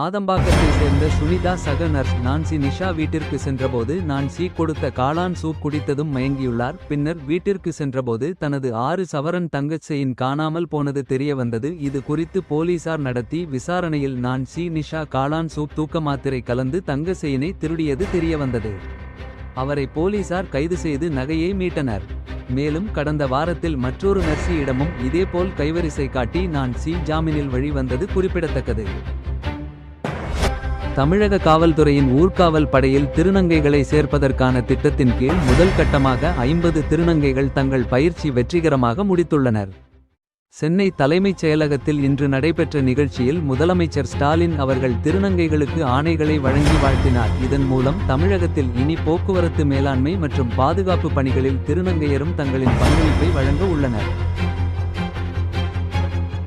ஆதம்பாக்கத்தை சேர்ந்த சுனிதா சக nurse Nancy Nisha வீட்டிற்கு சென்றபோது நான்சி கொடுத்த காளான் சூப் குடித்ததும் மயங்கியுள்ளார். பின்னர் வீட்டிற்கு சென்றபோது தனது 6 சவரன் தங்கச் செயின் காணாமல் போனது தெரியவந்தது. இது குறித்து போலீசார் நடத்தி விசாரணையில் நான்சி நிஷா காளான் சூப் தூக்க மாத்திரை கலந்து தங்க செயினை திருடியது தெரியவந்தது. அவரை போலீசார் கைது செய்து நகையை மீட்டனர். மேலும் கடந்த வாரத்தில் மற்றொரு நர்சியிடமும் இதேபோல் கைவரிசை காட்டி நான்சி ஜாமீனில் வழிவந்தது குறிப்பிடத்தக்கது. தமிழக காவல்துறையின் ஊர்காவல் படையில் திருநங்கைகளை சேர்ப்பதற்கான திட்டத்தின் கீழ் முதல் கட்டமாக 50 திருநங்கைகள் தங்கள் பயிற்சி வெற்றிகரமாக முடித்துள்ளனர். சென்னை தலைமைச் செயலகத்தில் இன்று நடைபெற்ற நிகழ்ச்சியில் முதலமைச்சர் ஸ்டாலின் அவர்கள் திருநங்கைகளுக்கு ஆணைகளை வழங்கி வாழ்த்தினார். இதன் மூலம் தமிழகத்தில் இனி போக்குவரத்து மேலாண்மை மற்றும் பாதுகாப்பு பணிகளில் திருநங்கையரும் தங்களின் பங்களிப்பை வழங்க உள்ளனர்.